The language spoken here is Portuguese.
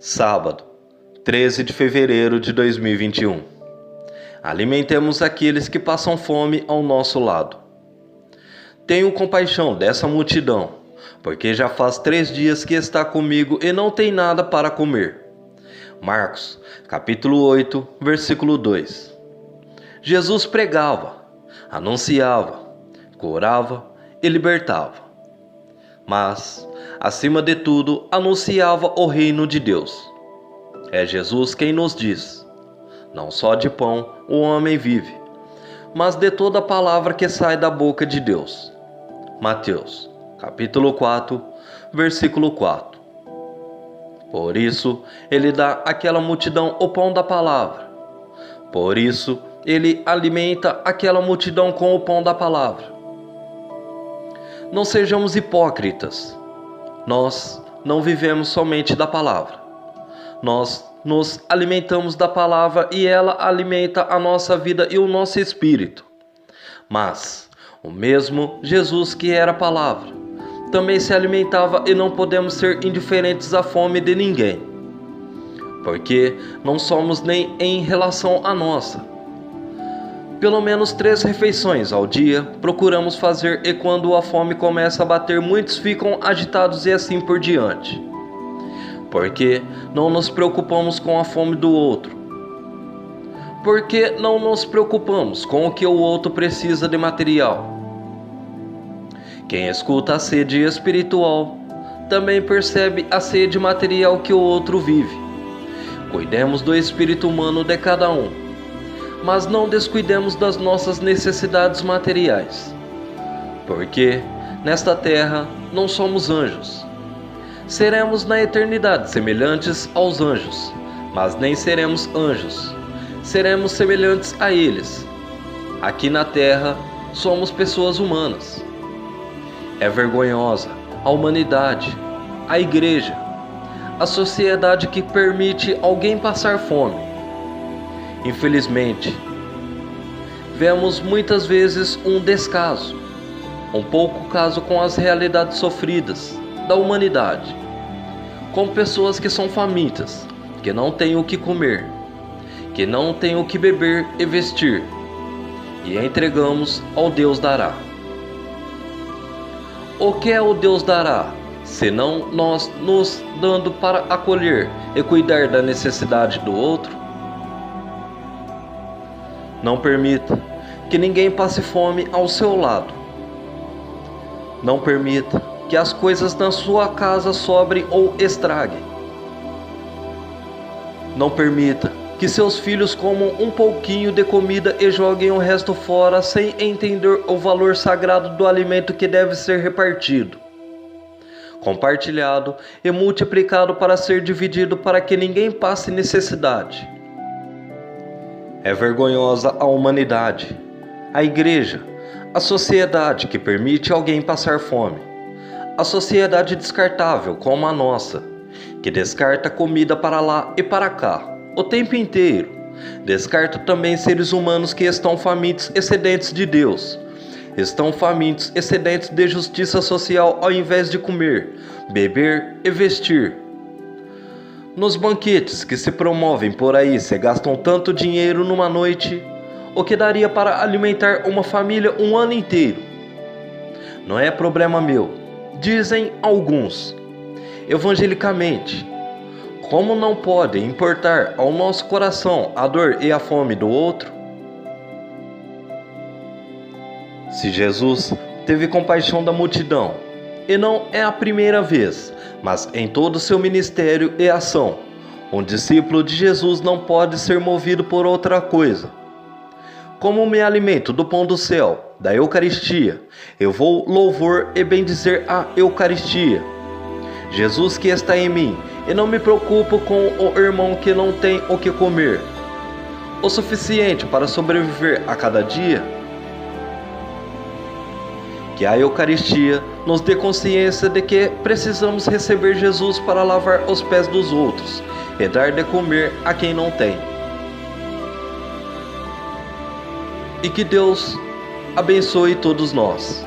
Sábado, 13 de fevereiro de 2021. Alimentemos aqueles que passam fome ao nosso lado. Tenho compaixão dessa multidão, porque já faz 3 dias que está comigo e não tem nada para comer. Marcos, capítulo 8, versículo 2. Jesus pregava, anunciava, curava e libertava. Mas, acima de tudo, anunciava o reino de Deus. É Jesus quem nos diz: não só de pão o homem vive, mas de toda a palavra que sai da boca de Deus. Mateus, capítulo 4, versículo 4. Por isso, ele dá àquela multidão o pão da palavra. Por isso, ele alimenta aquela multidão com o pão da palavra. Não sejamos hipócritas. Nós não vivemos somente da palavra. Nós nos alimentamos da palavra e ela alimenta a nossa vida e o nosso espírito. Mas o mesmo Jesus que era a palavra também se alimentava, e não podemos ser indiferentes à fome de ninguém, porque não somos nem em relação à nossa. Pelo menos 3 refeições ao dia procuramos fazer, e quando a fome começa a bater, muitos ficam agitados e assim por diante. Porque não nos preocupamos com a fome do outro. Porque não nos preocupamos com o que o outro precisa de material. Quem escuta a sede espiritual também percebe a sede material que o outro vive. Cuidemos do espírito humano de cada um, mas não descuidemos das nossas necessidades materiais, porque nesta terra não somos anjos. Seremos na eternidade semelhantes aos anjos, mas nem seremos anjos, seremos semelhantes a eles. Aqui na terra somos pessoas humanas. É vergonhosa a humanidade, a igreja, a sociedade que permite alguém passar fome. Infelizmente, vemos muitas vezes um descaso, um pouco caso com as realidades sofridas da humanidade, com pessoas que são famintas, que não têm o que comer, que não têm o que beber e vestir, e entregamos ao Deus dará. O que é o Deus dará, senão nós nos dando para acolher e cuidar da necessidade do outro? Não permita que ninguém passe fome ao seu lado. Não permita que as coisas na sua casa sobrem ou estraguem. Não permita que seus filhos comam um pouquinho de comida e joguem o resto fora sem entender o valor sagrado do alimento que deve ser repartido, compartilhado e multiplicado para ser dividido, para que ninguém passe necessidade. É vergonhosa a humanidade, a igreja, a sociedade que permite alguém passar fome, a sociedade descartável como a nossa, que descarta comida para lá e para cá o tempo inteiro. Descarta também seres humanos que estão famintos e sedentos de Deus, estão famintos e sedentos de justiça social, ao invés de comer, beber e vestir. Nos banquetes que se promovem por aí, se gastam tanto dinheiro numa noite, o que daria para alimentar uma família um ano inteiro. Não é problema meu, dizem alguns, evangelicamente. Como não pode importar ao nosso coração a dor e a fome do outro? Se Jesus teve compaixão da multidão, e não é a primeira vez, mas em todo o seu ministério e ação, um discípulo de Jesus não pode ser movido por outra coisa. Como me alimento do pão do céu, da Eucaristia, eu vou louvor e bendizer a Eucaristia. Jesus que está em mim, e não me preocupo com o irmão que não tem o que comer, o suficiente para sobreviver a cada dia. Que a Eucaristia nos dê consciência de que precisamos receber Jesus para lavar os pés dos outros e dar de comer a quem não tem. E que Deus abençoe todos nós.